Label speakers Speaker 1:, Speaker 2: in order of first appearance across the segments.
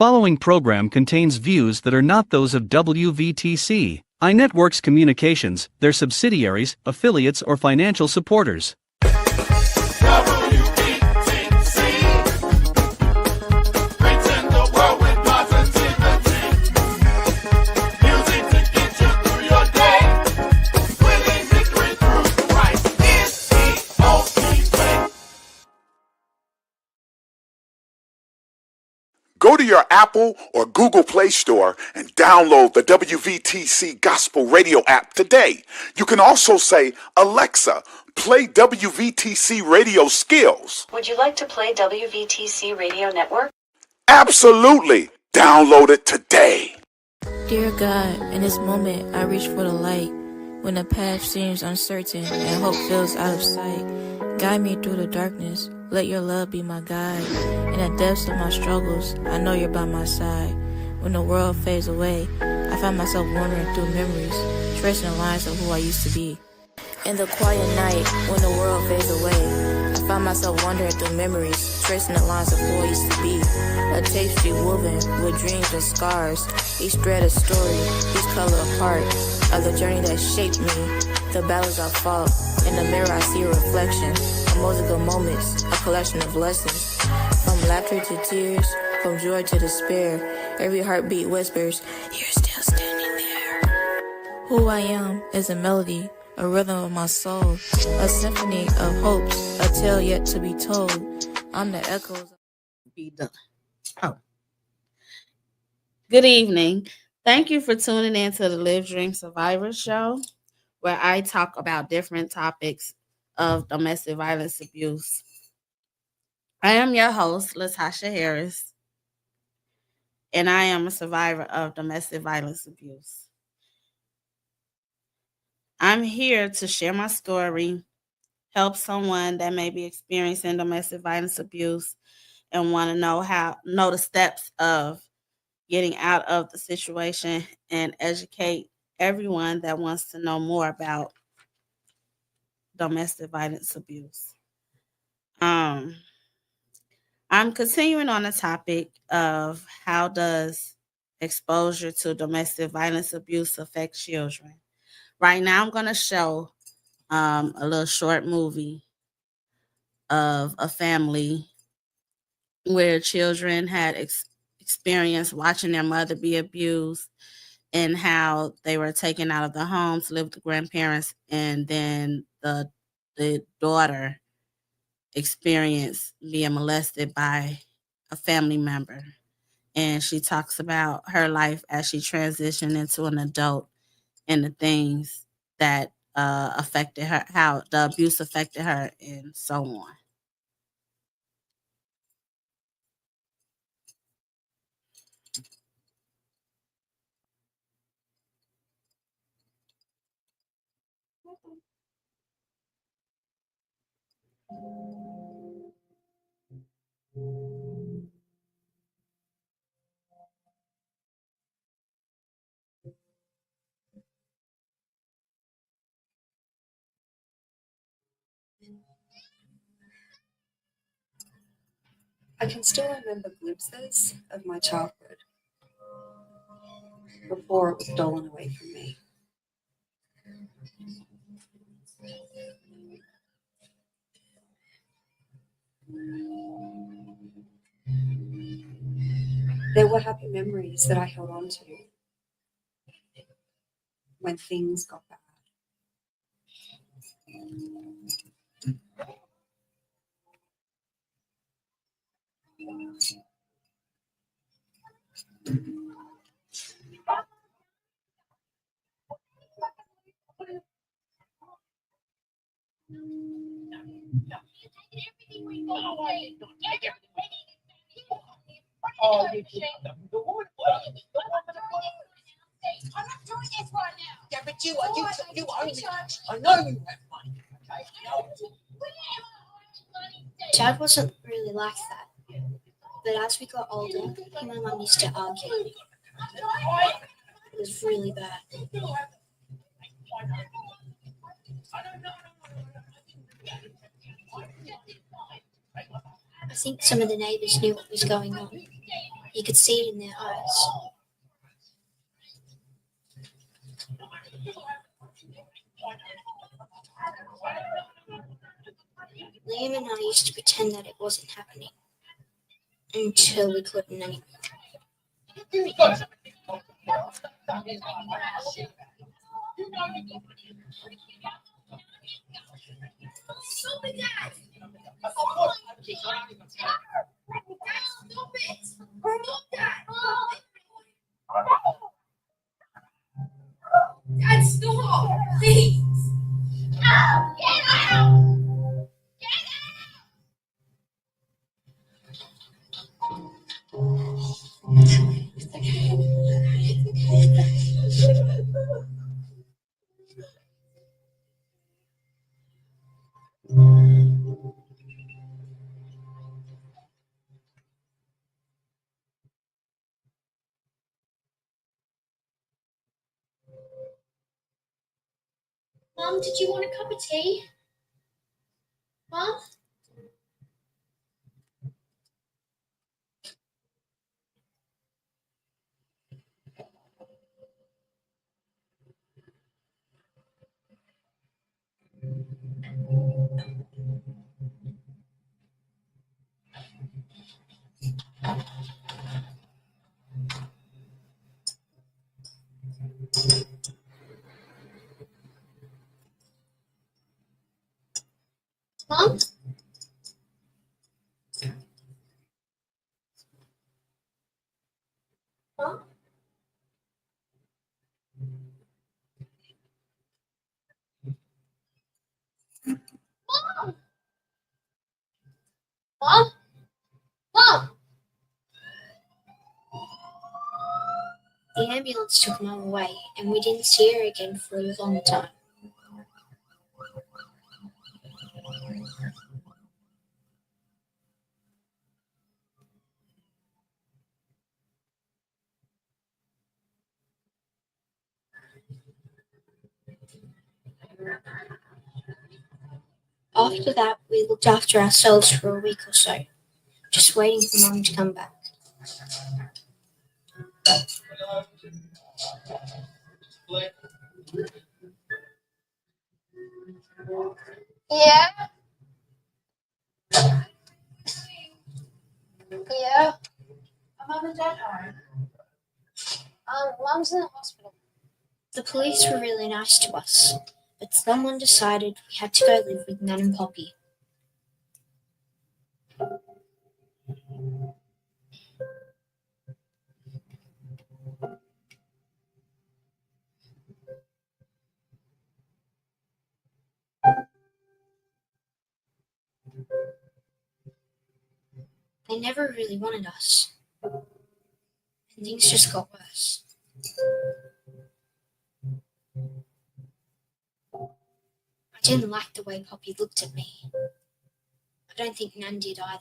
Speaker 1: Following program contains views that are not those of WVTC, iNetworks Communications, their subsidiaries, affiliates, or financial supporters.
Speaker 2: Go to your Apple or Google Play Store and download the WVTC Gospel Radio app today. You can also say, Alexa, play WVTC Radio Skills.
Speaker 3: Would you like to play WVTC Radio Network?
Speaker 2: Absolutely. Download it today.
Speaker 4: Dear God, in this moment I reach for the light. When the path seems uncertain and hope feels out of sight, guide me through the darkness. Let your love be my guide. In the depths of my struggles, I know you're by my side. When the world fades away, I find myself wandering through memories, tracing the lines of who I used to be. In the quiet night, when the world fades away, I find myself wandering through memories, tracing the lines of who I used to be. A tapestry woven with dreams and scars, each thread a story, each color a part of the journey that shaped me, the battles I fought. In the mirror I see a reflection, a mosaic of moments, a collection of lessons. From laughter to tears, from joy to despair, every heartbeat whispers, you're still standing there. Who I am is a melody, a rhythm of my soul, a symphony of hopes, a tale yet to be told. I'm the echoes.
Speaker 5: Be done. Oh. Good evening. Thank you for tuning in to the Live Dream Survivor Show, where I talk about different topics of domestic violence abuse. I am your host, Latasho Harris, and I am a survivor of domestic violence abuse. I'm here to share my story, help someone that may be experiencing domestic violence abuse and want to know the steps of getting out of the situation and educate everyone that wants to know more about domestic violence abuse. I'm continuing on the topic of how does exposure to domestic violence abuse affect children. Right now, I'm going to show a little short movie of a family where children had experienced watching their mother be abused and how they were taken out of the home to live with the grandparents, and then the daughter experienced being molested by a family member. And she talks about her life as she transitioned into an adult and the things that affected her, how the abuse affected her, and so on.
Speaker 6: I can still remember glimpses of my childhood before it was stolen away from me. There were happy memories that I held on to when things got bad.
Speaker 7: Oh, you keep them. I'm not doing this right now. Yeah, but you only. I know you have money. Okay.
Speaker 8: Dad wasn't really like that, but as we got older, him and Mum used to argue. It was really bad. I think some of the neighbours knew what was going on, You could see it in their eyes. Liam and I used to pretend that it wasn't happening until we couldn't anymore.
Speaker 7: Dad, stop! Please! Get out!
Speaker 8: Mum, did you want a cup of tea? Mum? Mum? Mum? Mom! Mom? Mom! The ambulance took Mum away, and we didn't see her again for a long time. After that, we looked after ourselves for a week or so, just waiting for Mum to come back.
Speaker 9: Yeah. Yeah. Are Mum and Dad home? Mum's in the hospital.
Speaker 8: The police were really nice to us, but someone decided we had to go live with Nan and Poppy. They never really wanted us, and things just got worse. I didn't like the way Poppy looked at me. I don't think Nan did either.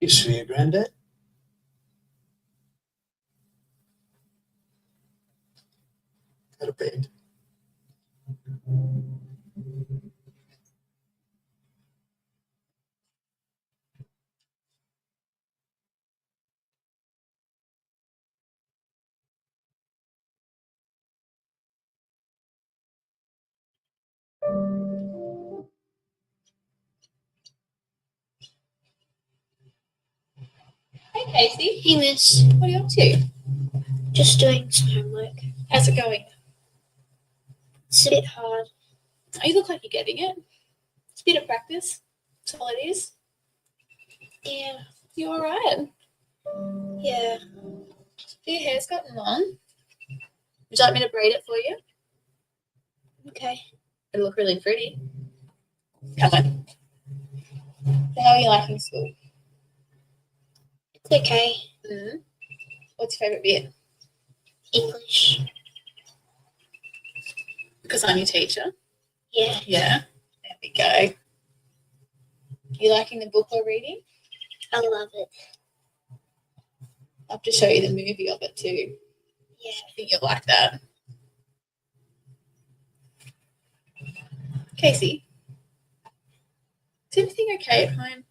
Speaker 10: You see your granddad? Out of bed.
Speaker 9: Hey, Casey.
Speaker 8: Hey, miss.
Speaker 9: What are you up to?
Speaker 8: Just doing some homework.
Speaker 9: How's it going?
Speaker 8: It's a bit hard.
Speaker 9: Oh, you look like you're getting it. It's a bit of practice. That's all it is.
Speaker 8: Yeah.
Speaker 9: You all right?
Speaker 8: Yeah.
Speaker 9: Your hair's gotten long. Would you like me to braid it for you?
Speaker 8: Okay.
Speaker 9: It'll look really pretty. Come on. So how are you liking school?
Speaker 8: It's okay.
Speaker 9: Mm-hmm. What's your favourite bit?
Speaker 8: English.
Speaker 9: Because I'm your teacher?
Speaker 8: Yeah.
Speaker 9: Yeah. There we go. You liking the book we're reading?
Speaker 8: I love it.
Speaker 9: I'll have to show you the movie of it too.
Speaker 8: Yeah.
Speaker 9: I think you'll like that. Casey, is everything okay at home?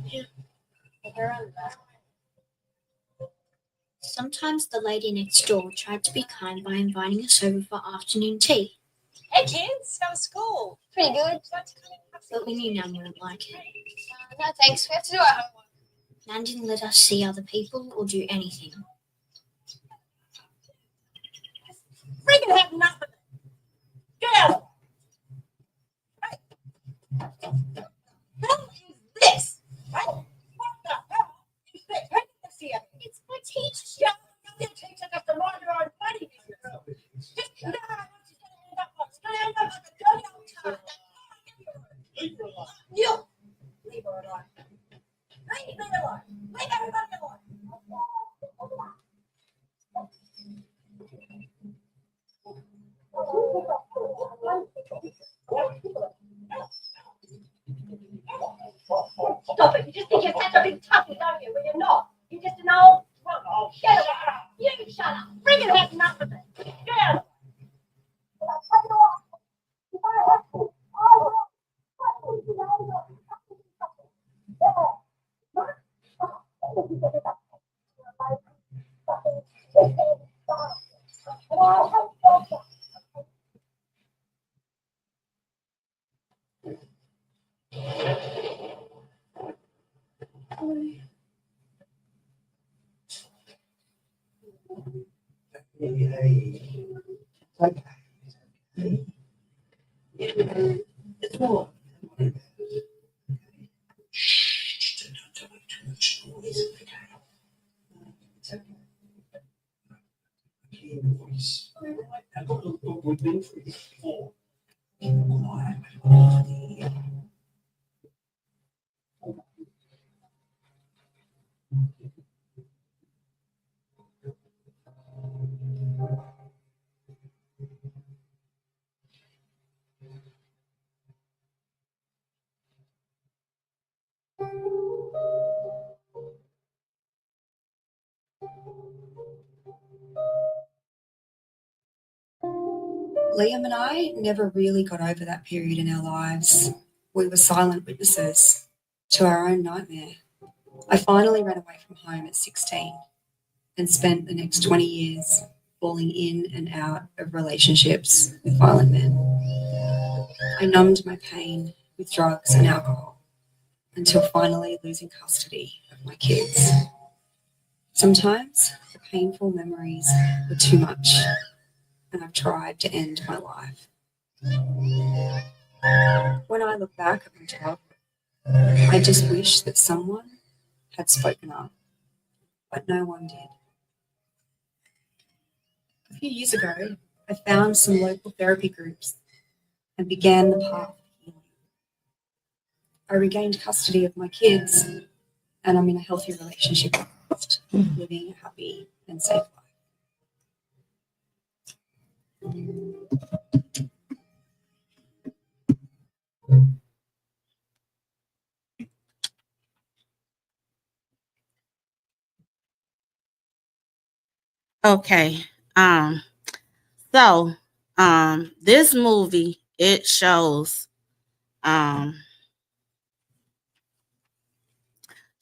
Speaker 9: Yeah.
Speaker 8: Sometimes the lady next door tried to be kind by inviting us over for afternoon tea.
Speaker 7: Hey kids, how's school?
Speaker 8: Pretty good. But we knew Nan wouldn't like it.
Speaker 7: No thanks, we have to do our homework.
Speaker 8: Nan didn't let us see other people or do anything.
Speaker 7: Freaking have enough of it. Get out. Hey. How is this? Right? What the hell is this? How did this here? It's my teacher. Your teacher has to mind her own money. Just no, she's gonna end up like a dirty old tart. Leave her alone. You leave her alone. Leave me alone. Leave everybody alone. Stop it. You just think you're such a big toughie, don't you? Well, you're not. You're just an old drunk. Oh, shut up. You shut up. Friggin' have enough of it. Get out.
Speaker 10: Hey. Okay. It's all right. Shh. Don't make too much noise. Okay. It's okay. I hear your voice. I've got look, we've been through this before. Quiet.
Speaker 6: Liam and I never really got over that period in our lives. We were silent witnesses to our own nightmare. I finally ran away from home at 16 and spent the next 20 years falling in and out of relationships with violent men. I numbed my pain with drugs and alcohol until finally losing custody of my kids. Sometimes the painful memories were too much, and I've tried to end my life. When I look back at my childhood, I just wish that someone had spoken up, but no one did. A few years ago, I found some local therapy groups and began the path of healing. I regained custody of my kids, and I'm in a healthy relationship with God, living a happy and safe life.
Speaker 5: Okay. So this movie, it shows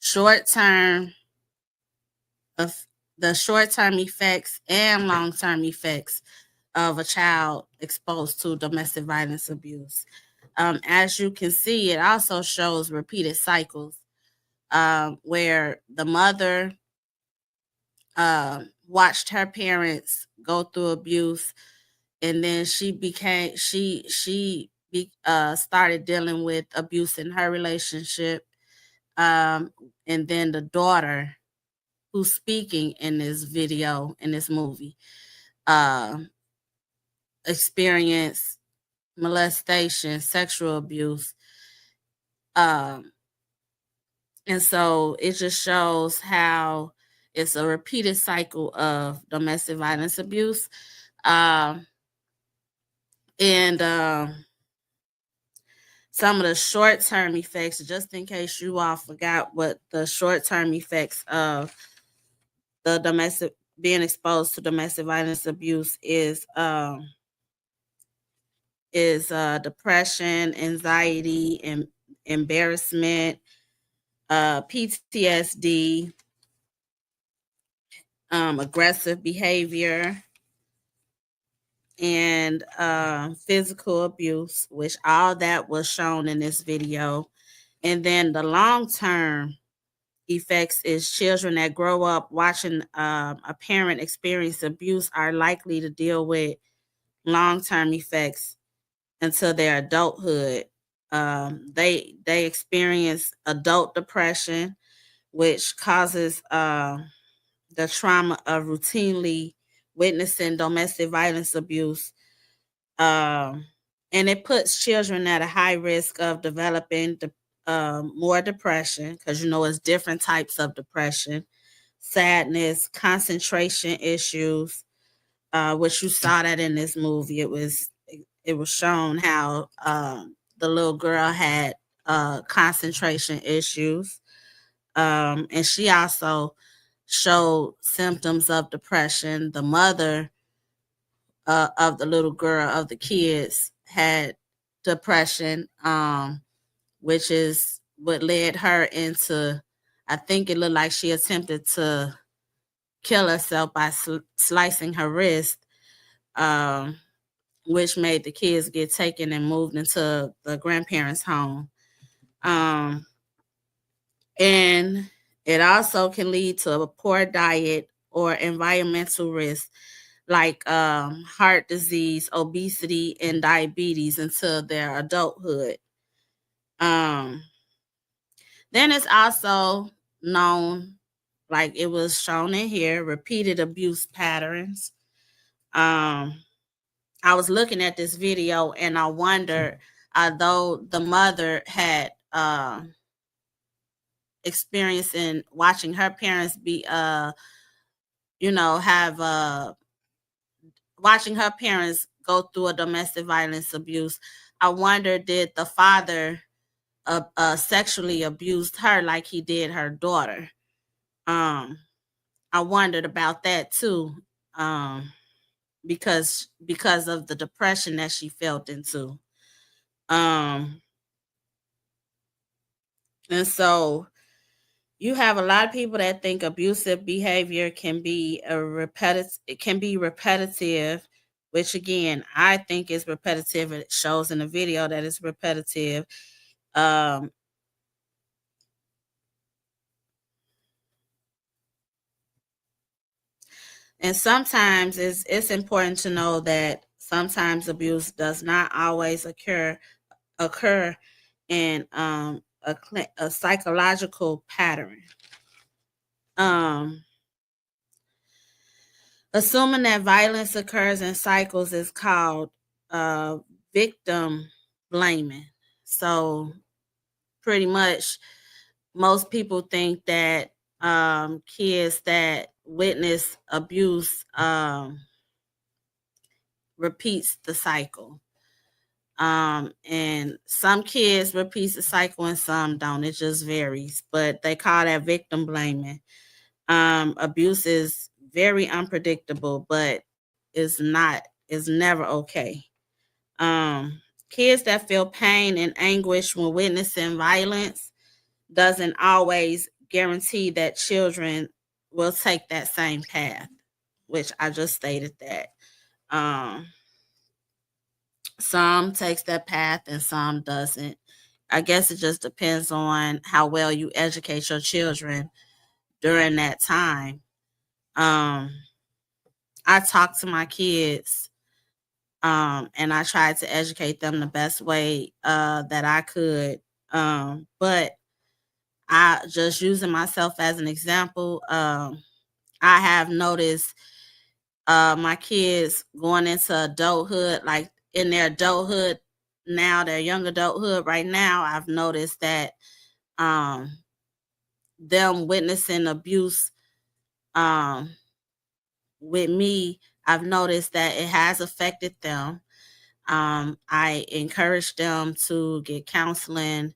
Speaker 5: short-term of the short-term effects and long-term effects of a child exposed to domestic violence abuse. As you can see, it also shows repeated cycles where the mother watched her parents go through abuse, and then started dealing with abuse in her relationship, and then the daughter who's speaking in this video in this movie uh, experienced molestation, sexual abuse. Um, and so it just shows how it's a repeated cycle of domestic violence abuse. Um, and some of the short-term effects, just in case you all forgot what the short-term effects of the domestic being exposed to domestic violence abuse is depression, anxiety, and embarrassment, PTSD, aggressive behavior, and physical abuse, which all that was shown in this video. And then the long-term effects is children that grow up watching a parent experience abuse are likely to deal with long-term effects until their adulthood. They experience adult depression, which causes the trauma of routinely witnessing domestic violence abuse. And it puts children at a high risk of developing more depression, because it's different types of depression, sadness, concentration issues, which you saw that in this movie. It was shown how the little girl had concentration issues, and she also showed symptoms of depression. The mother of the little girl, of the kids, had depression, which is what led her into, I think it looked like she attempted to kill herself by slicing her wrist, which made the kids get taken and moved into the grandparents' home. And it also can lead to a poor diet or environmental risk, like heart disease, obesity, and diabetes until their adulthood. Then it's also known, like it was shown in here, repeated abuse patterns. I was looking at this video and I wondered, although the mother had experiencing watching her parents be have watching her parents go through a domestic violence abuse, I wonder, did the father sexually abused her like he did her daughter? I wondered about that too, because of the depression that she felt into. And so you have a lot of people that think abusive behavior can be repetitive, which again, I think is repetitive. It shows in the video that it's repetitive. And sometimes it's important to know that sometimes abuse does not always occur in a psychological pattern. Assuming that violence occurs in cycles is called victim blaming. So pretty much most people think that kids that witness abuse repeats the cycle. And some kids repeats the cycle and some don't. It just varies. But they call that victim blaming. Abuse is very unpredictable, but it's never okay. Kids that feel pain and anguish when witnessing violence doesn't always guarantee that children will take that same path, which I just stated that. Some takes that path and some doesn't. I guess it just depends on how well you educate your children during that time. I talk to my kids, and I tried to educate them the best way that I could. But I just using myself as an example, I have noticed my kids going into adulthood, like in their adulthood now, their young adulthood right now, I've noticed that them witnessing abuse with me, I've noticed that it has affected them. I encourage them to get counseling.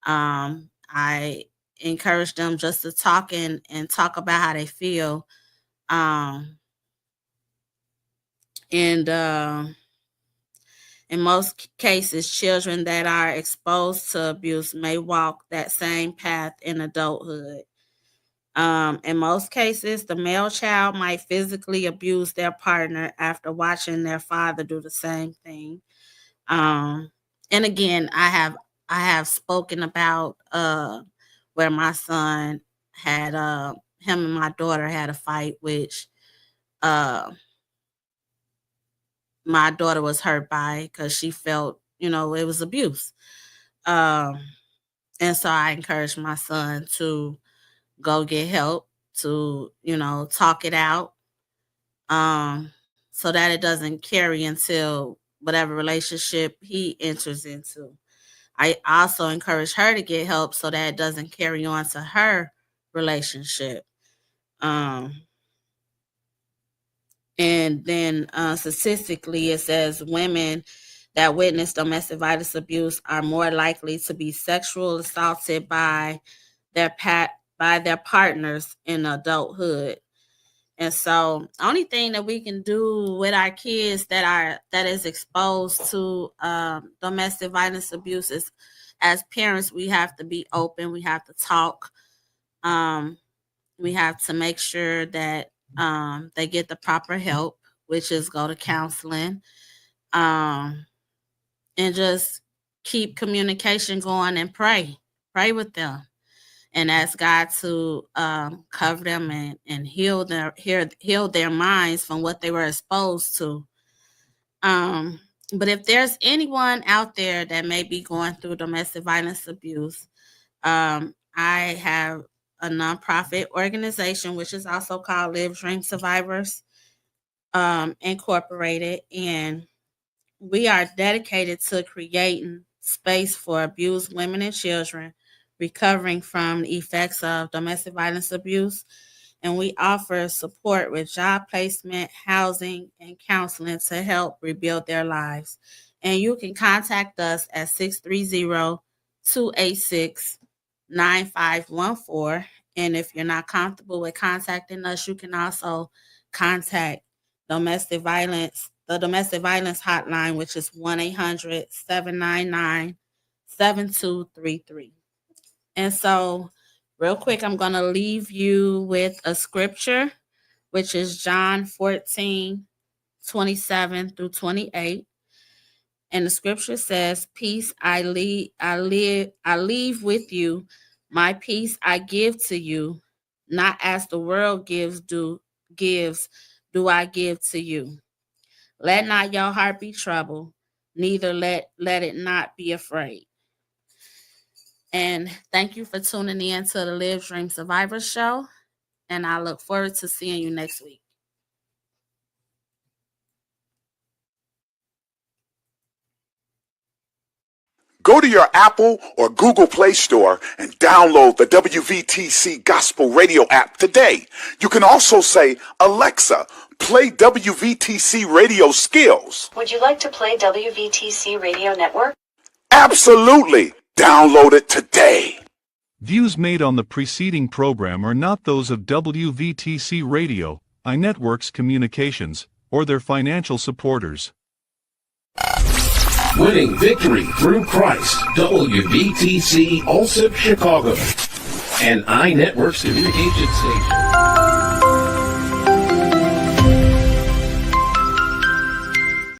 Speaker 5: I encourage them just to talk and talk about how they feel. And in most cases, children that are exposed to abuse may walk that same path in adulthood. In most cases, the male child might physically abuse their partner after watching their father do the same thing. And again, I have spoken about where my son had him and my daughter had a fight, which my daughter was hurt by because she felt, it was abuse. And so I encouraged my son to go get help to, talk it out, so that it doesn't carry until whatever relationship he enters into. I also encourage her to get help so that it doesn't carry on to her relationship. And then statistically, it says women that witness domestic violence abuse are more likely to be sexually assaulted by their partners in adulthood. And so, only thing that we can do with our kids that is exposed to domestic violence abuse is, as parents, we have to be open. We have to talk. We have to make sure that they get the proper help, which is go to counseling, and just keep communication going and pray with them, and ask God to cover them and heal their minds from what they were exposed to. But if there's anyone out there that may be going through domestic violence abuse, I have a nonprofit organization, which is also called Live Dream Survivors Incorporated, and we are dedicated to creating space for abused women and children recovering from the effects of domestic violence abuse. And we offer support with job placement, housing, and counseling to help rebuild their lives. And you can contact us at 630-286-9514. And if you're not comfortable with contacting us, you can also contact the domestic violence hotline, which is 1-800-799-7233. And so, real quick, I'm going to leave you with a scripture, which is John 14:27-28. And the scripture says, "Peace I leave with you, my peace I give to you, not as the world gives do I give to you. Let not your heart be troubled, neither let it not be afraid." And thank you for tuning in to the Live Dream Survivors Show. And I look forward to seeing you next week.
Speaker 2: Go to your Apple or Google Play Store and download the WVTC Gospel Radio app today. You can also say, "Alexa, play WVTC Radio Skills."
Speaker 3: Would you like to play WVTC Radio Network?
Speaker 2: Absolutely. Download it today.
Speaker 1: Views made on the preceding program are not those of WVTC Radio, iNetworks Communications, or their financial supporters.
Speaker 10: Winning victory through Christ, WVTC Allsip Chicago, and iNetworks Communication Station.